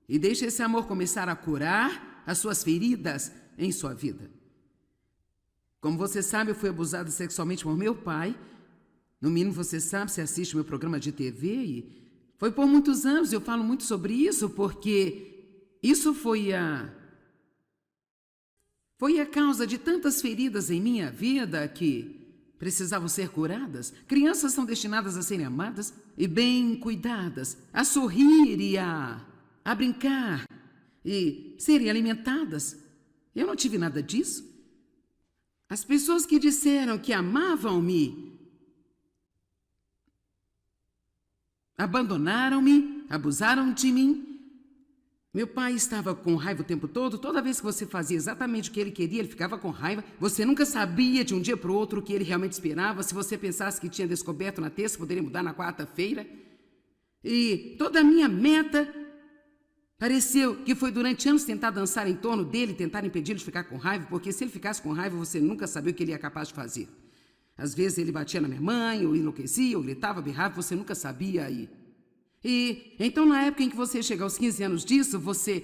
e deixe esse amor começar a curar as suas feridas em sua vida. Como você sabe, eu fui abusada sexualmente por meu pai. No mínimo você sabe, você assiste meu programa de TV e foi por muitos anos. Eu falo muito sobre isso porque isso foi a causa de tantas feridas em minha vida que precisavam ser curadas. Crianças são destinadas a serem amadas e bem cuidadas, a sorrir e a brincar e serem alimentadas. Eu não tive nada disso. As pessoas que disseram que amavam-me abandonaram-me, abusaram de mim. Meu pai estava com raiva o tempo todo. Toda vez que você fazia exatamente o que ele queria, ele ficava com raiva. Você nunca sabia de um dia para o outro o que ele realmente esperava. Se você pensasse que tinha descoberto na terça, poderia mudar na quarta-feira. E toda a minha meta pareceu que foi durante anos tentar dançar em torno dele, tentar impedi-lo de ficar com raiva, porque se ele ficasse com raiva, você nunca sabia o que ele ia capaz de fazer. Às vezes ele batia na minha mãe, ou enlouquecia, ou gritava, berrava, você nunca sabia aí. E então, na época em que você chega aos 15 anos disso, você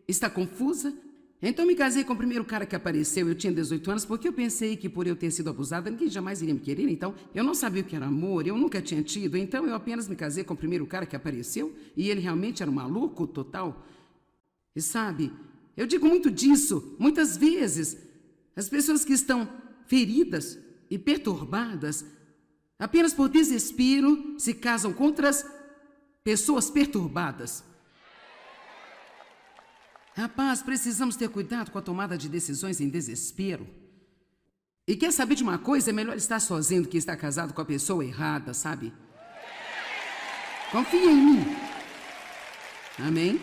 está confusa? Então, me casei com o primeiro cara que apareceu. Eu tinha 18 anos, porque eu pensei que por eu ter sido abusada, ninguém jamais iria me querer. Então, eu não sabia o que era amor, eu nunca tinha tido. Então, eu apenas me casei com o primeiro cara que apareceu, e ele realmente era um maluco total. E sabe, eu digo muito disso, muitas vezes. As pessoas que estão feridas e perturbadas, apenas por desespero, se casam com outras pessoas perturbadas. Rapaz, precisamos ter cuidado com a tomada de decisões em desespero. E quer saber de uma coisa? É melhor estar sozinho do que estar casado com a pessoa errada, sabe? Confia em mim. Amém?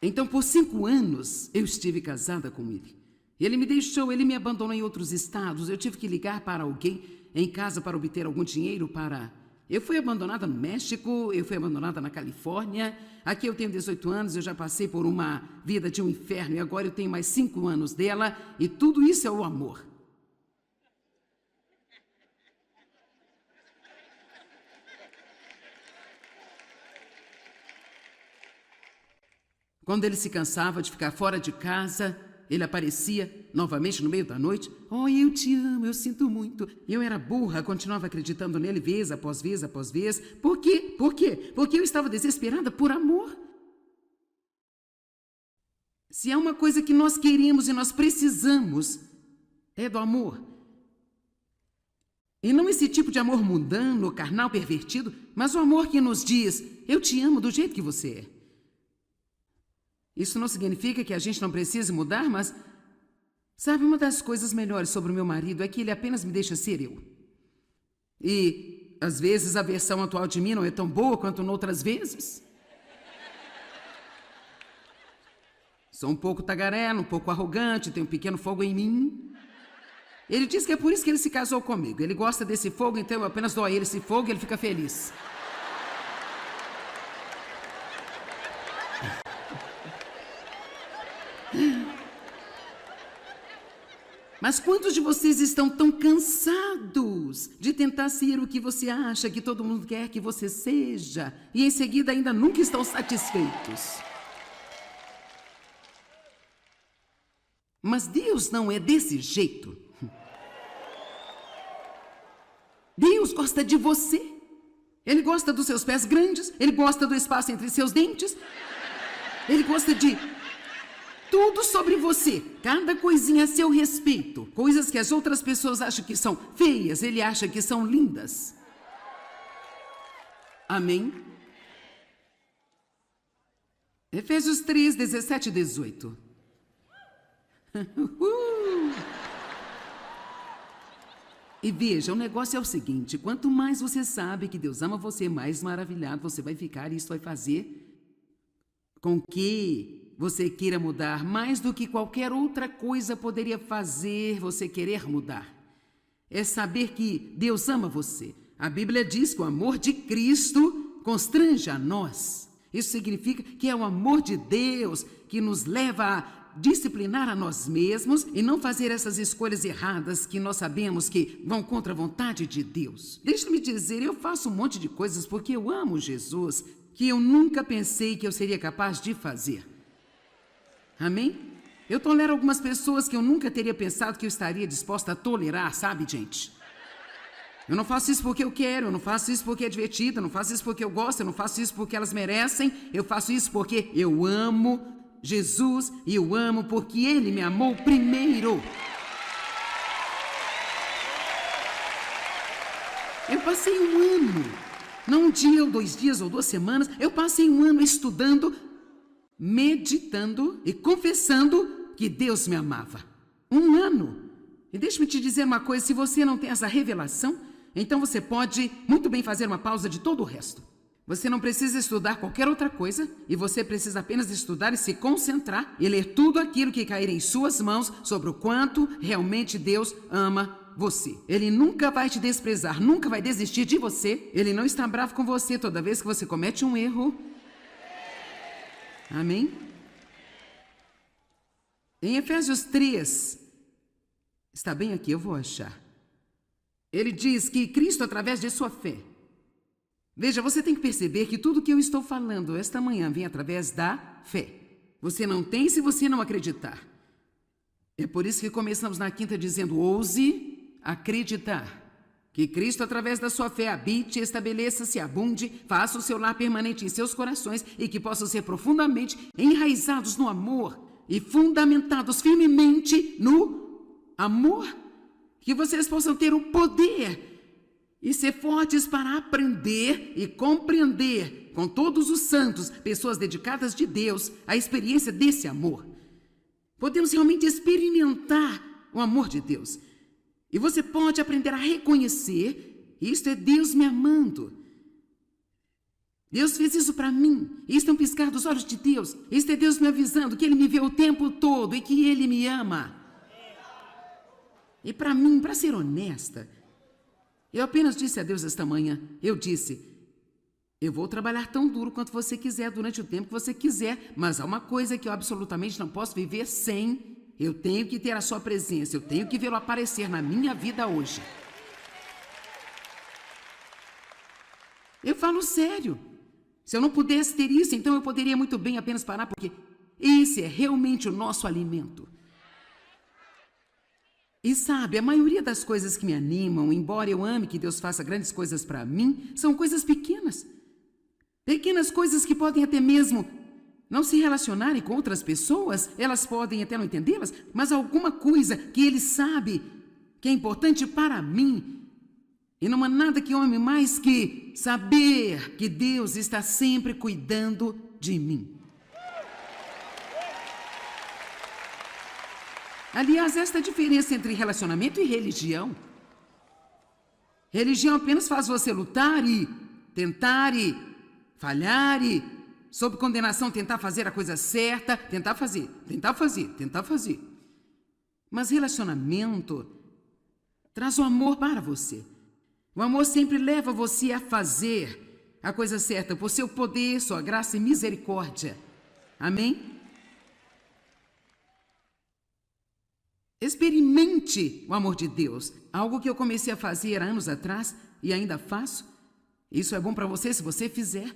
Então, por 5 anos, eu estive casada com ele. Ele me deixou, ele me abandonou em outros estados. Eu tive que ligar para alguém em casa para obter algum dinheiro para... Eu fui abandonada no México, eu fui abandonada na Califórnia. Aqui eu tenho 18 anos, eu já passei por uma vida de um inferno e agora eu tenho mais 5 anos dela e tudo isso é o amor. Quando ele se cansava de ficar fora de casa, ele aparecia novamente no meio da noite. Oh, eu te amo, eu sinto muito. Eu era burra, continuava acreditando nele vez após vez após vez. Por quê? Por quê? Porque eu estava desesperada por amor. Se há uma coisa que nós queremos e nós precisamos, é do amor. E não esse tipo de amor mundano, carnal, pervertido, mas o amor que nos diz, eu te amo do jeito que você é. Isso não significa que a gente não precise mudar, mas... Sabe, uma das coisas melhores sobre o meu marido é que ele apenas me deixa ser eu. E, às vezes, a versão atual de mim não é tão boa quanto noutras vezes. Sou um pouco tagarela, um pouco arrogante, tenho um pequeno fogo em mim. Ele diz que é por isso que ele se casou comigo. Ele gosta desse fogo, então eu apenas dou a ele esse fogo e ele fica feliz. Mas quantos de vocês estão tão cansados de tentar ser o que você acha que todo mundo quer que você seja e em seguida ainda nunca estão satisfeitos? Mas Deus não é desse jeito. Deus gosta de você. Ele gosta dos seus pés grandes, ele gosta do espaço entre seus dentes, ele gosta de... tudo sobre você, cada coisinha a seu respeito. Coisas que as outras pessoas acham que são feias, ele acha que são lindas. Amém? Efésios 3, 17 e 18. E veja, o negócio é o seguinte, quanto mais você sabe que Deus ama você, mais maravilhado você vai ficar, e isso vai fazer com que você queira mudar mais do que qualquer outra coisa poderia fazer você querer mudar. É saber que Deus ama você. A Bíblia diz que o amor de Cristo constrange a nós. Isso significa que é o amor de Deus que nos leva a disciplinar a nós mesmos e não fazer essas escolhas erradas que nós sabemos que vão contra a vontade de Deus. Deixa-me dizer, eu faço um monte de coisas porque eu amo Jesus, que eu nunca pensei que eu seria capaz de fazer. Amém? Eu tolero algumas pessoas que eu nunca teria pensado que eu estaria disposta a tolerar, sabe, gente? Eu não faço isso porque eu quero, eu não faço isso porque é divertido, eu não faço isso porque eu gosto, eu não faço isso porque elas merecem, eu faço isso porque eu amo Jesus e eu amo porque Ele me amou primeiro. Eu passei um ano, não um dia ou 2 dias ou 2 semanas, eu passei um ano estudando, meditando e confessando que Deus me amava. Um ano. E deixa-me te dizer uma coisa, se você não tem essa revelação, então você pode muito bem fazer uma pausa de todo o resto. Você não precisa estudar qualquer outra coisa e você precisa apenas estudar e se concentrar e ler tudo aquilo que cair em suas mãos sobre o quanto realmente Deus ama você. Ele nunca vai te desprezar, nunca vai desistir de você. Ele não está bravo com você toda vez que você comete um erro. Amém? Em Efésios 3, está bem aqui, eu vou achar. Ele diz que Cristo, através de sua fé. Veja, você tem que perceber que tudo que eu estou falando esta manhã vem através da fé. Você não tem se você não acreditar. É por isso que começamos na quinta dizendo, ouse acreditar. Que Cristo, através da sua fé, habite, estabeleça-se, abunde, faça o seu lar permanente em seus corações e que possam ser profundamente enraizados no amor e fundamentados firmemente no amor. Que vocês possam ter o poder e ser fortes para aprender e compreender com todos os santos, pessoas dedicadas de Deus, a experiência desse amor. Podemos realmente experimentar o amor de Deus. E você pode aprender a reconhecer, isto é Deus me amando. Deus fez isso para mim. Isto é um piscar dos olhos de Deus. Isto é Deus me avisando que Ele me vê o tempo todo e que Ele me ama. E para mim, para ser honesta, eu apenas disse a Deus esta manhã, eu disse, eu vou trabalhar tão duro quanto você quiser, durante o tempo que você quiser, mas há uma coisa que eu absolutamente não posso viver sem, eu tenho que ter a sua presença, eu tenho que vê-lo aparecer na minha vida hoje. Eu falo sério. Se eu não pudesse ter isso, então eu poderia muito bem apenas parar, porque esse é realmente o nosso alimento. E sabe, a maioria das coisas que me animam, embora eu ame que Deus faça grandes coisas para mim, são coisas pequenas. Pequenas coisas que podem até mesmo não se relacionarem com outras pessoas, elas podem até não entendê-las, mas alguma coisa que Ele sabe que é importante para mim. E não há nada que eu ame mais que saber que Deus está sempre cuidando de mim. Aliás, esta é a diferença entre relacionamento e religião. Religião apenas faz você lutar e tentar e falhar e, sob condenação, tentar fazer a coisa certa, tentar fazer. Mas relacionamento traz o amor para você. O amor sempre leva você a fazer a coisa certa por seu poder, sua graça e misericórdia. Amém? Experimente o amor de Deus. Algo que eu comecei a fazer há anos atrás e ainda faço. Isso é bom para você se você fizer.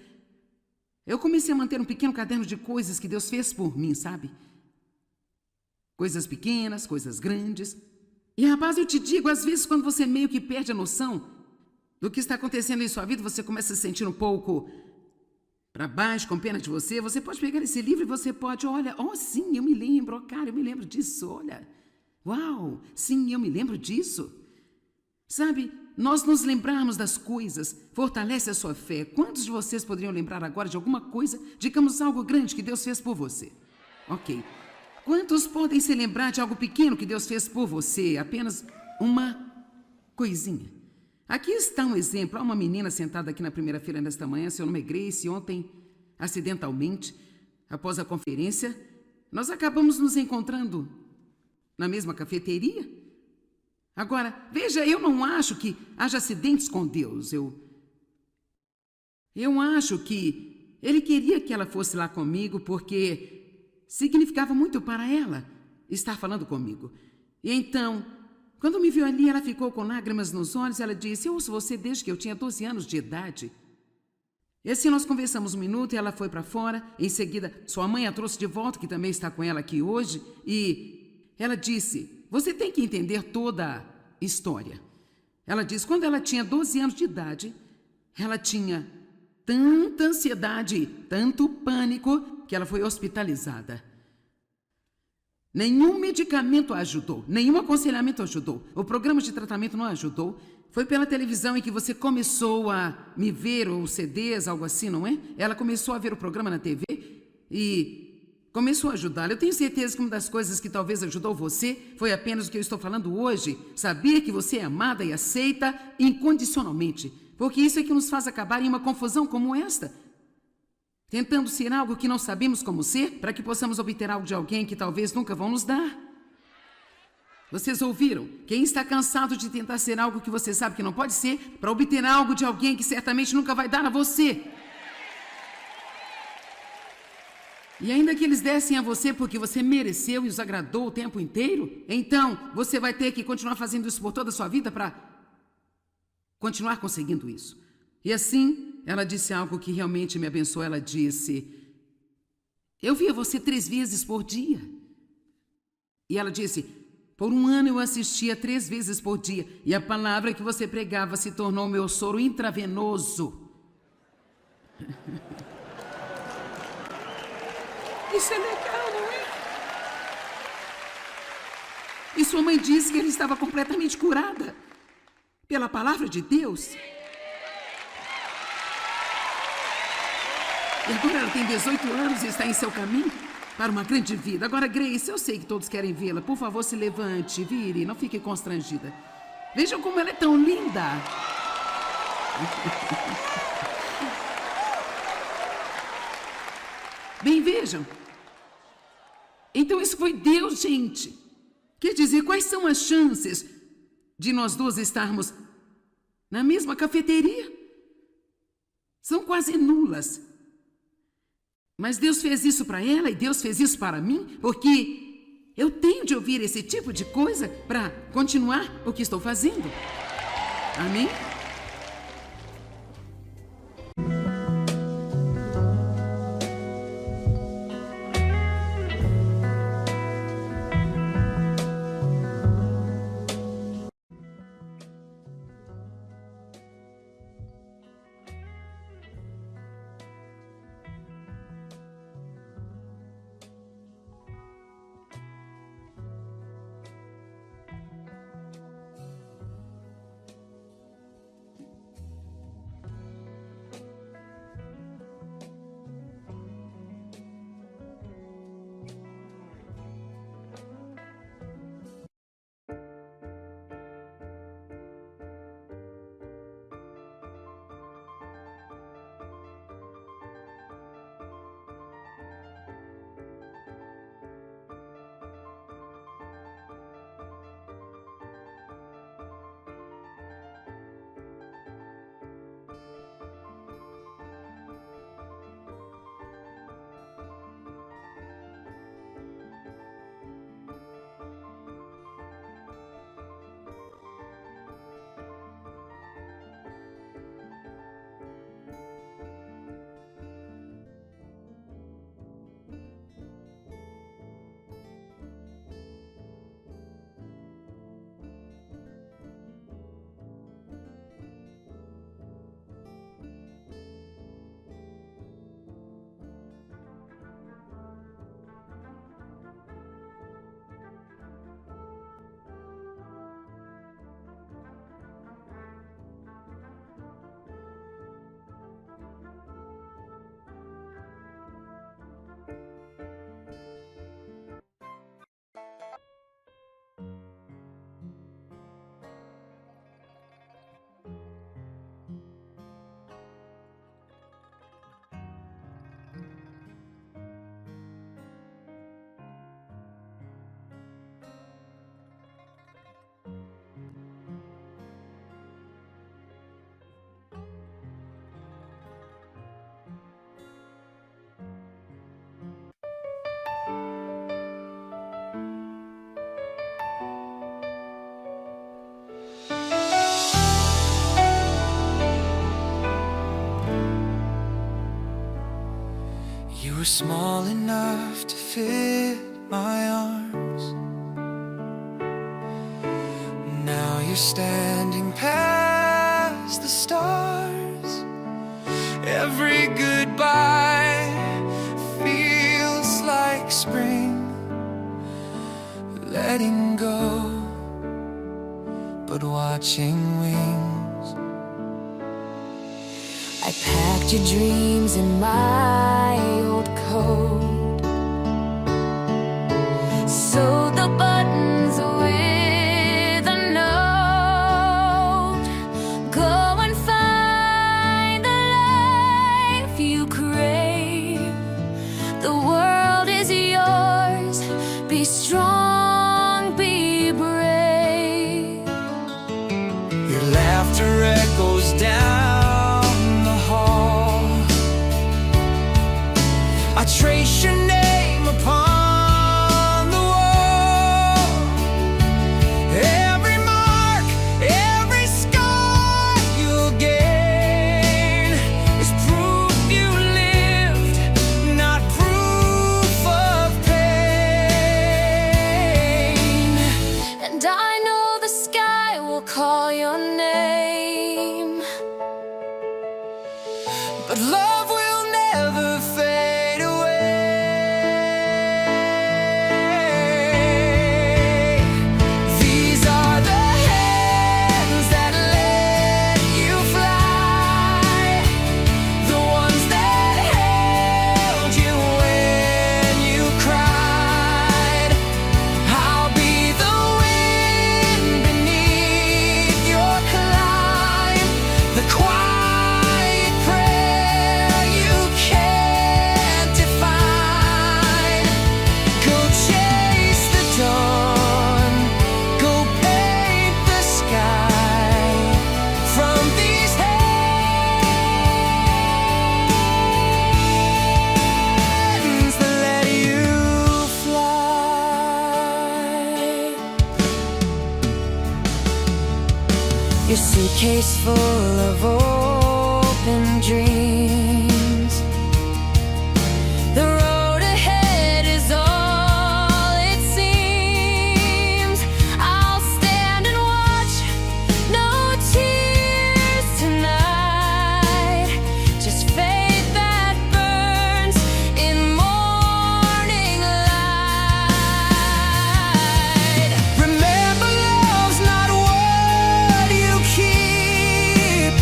Eu comecei a manter um pequeno caderno de coisas que Deus fez por mim, sabe? Coisas pequenas, coisas grandes. E rapaz, eu te digo, às vezes quando você meio que perde a noção do que está acontecendo em sua vida, você começa a se sentir um pouco para baixo, com pena de você. Você pode pegar esse livro e você pode, olha, sim, eu me lembro, cara, eu me lembro disso, olha. Uau, sim, eu me lembro disso. Sabe, nós nos lembrarmos das coisas fortalece a sua fé. Quantos de vocês poderiam lembrar agora de alguma coisa, digamos algo grande que Deus fez por você? Ok. Quantos podem se lembrar de algo pequeno que Deus fez por você? Apenas uma coisinha. Aqui está um exemplo. Há uma menina sentada aqui na primeira fila nesta manhã, seu nome é Grace. Ontem, acidentalmente, após a conferência, nós acabamos nos encontrando na mesma cafeteria. Agora, veja, eu não acho que haja acidentes com Deus. Eu acho que Ele queria que ela fosse lá comigo porque significava muito para ela estar falando comigo. E então, quando me viu ali, ela ficou com lágrimas nos olhos. Ela disse, eu ouço você desde que eu tinha 12 anos de idade. E assim nós conversamos um minuto e ela foi para fora. Em seguida, sua mãe a trouxe de volta, que também está com ela aqui hoje. E ela disse, você tem que entender toda a história. Ela disse, quando ela tinha 12 anos de idade, ela tinha tanta ansiedade, tanto pânico, que ela foi hospitalizada. Nenhum medicamento ajudou, nenhum aconselhamento ajudou. O programa de tratamento não ajudou. Foi pela televisão em que você começou a me ver, ou CDs, algo assim, não é? Ela começou a ver o programa na TV e começou a ajudá-la. Eu tenho certeza que uma das coisas que talvez ajudou você foi apenas o que eu estou falando hoje. Saber que você é amada e aceita incondicionalmente. Porque isso é que nos faz acabar em uma confusão como esta. Tentando ser algo que não sabemos como ser, para que possamos obter algo de alguém que talvez nunca vão nos dar. Vocês ouviram? Quem está cansado de tentar ser algo que você sabe que não pode ser, para obter algo de alguém que certamente nunca vai dar a você. E ainda que eles dessem a você porque você mereceu e os agradou o tempo inteiro, então você vai ter que continuar fazendo isso por toda a sua vida para continuar conseguindo isso. E assim, ela disse algo que realmente me abençoou. Ela disse, eu via você 3 vezes por dia. E ela disse, por 1 ano eu assistia 3 vezes por dia. E a palavra que você pregava se tornou meu soro intravenoso. Isso é legal, não é? E sua mãe disse que ele estava completamente curada pela palavra de Deus. E agora ela tem 18 anos e está em seu caminho para uma grande vida. Agora, Grace, eu sei que todos querem vê-la. Por favor, se levante, vire, não fique constrangida. Vejam como ela é tão linda. Bem, vejam. Então isso foi Deus, gente. Quer dizer, quais são as chances de nós duas estarmos na mesma cafeteria? São quase nulas. Mas Deus fez isso para ela e Deus fez isso para mim, porque eu tenho de ouvir esse tipo de coisa para continuar o que estou fazendo. Amém? You were small enough to fit my arms. Now you're standing past the stars. Every goodbye feels like spring. Letting go, but watching wings. I packed your dreams in my old coat, sewed the buttons with a note. Go and find the life you crave. The world is yours. Be strong, be brave. Your laughter echoes down the hall. I trace your name upon the wall. Every mark, every scar you'll gain is proof you lived, not proof of pain. And I know the sky will call your name, but love will never fade away. These are the hands that let you fly, the ones that held you when you cried. I'll be the wind beneath your climb, the quiet prayer you can't define. Go chase the dawn, go paint the sky from these hands that let you fly. Your suitcase full of open dreams. The road ahead is all it seems. I'll stand and watch, no tears tonight. Just faith that burns in morning light. Remember, love's not what you keep,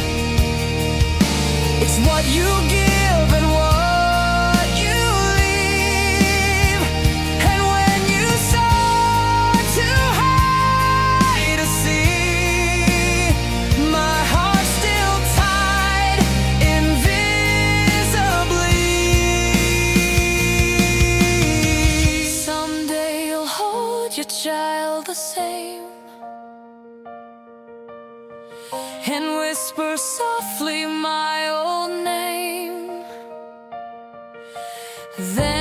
it's what you give and what you leave. And when you soar too high to see, my heart's still tied invisibly. Someday you'll hold your child the same and whisper softly my old name. Then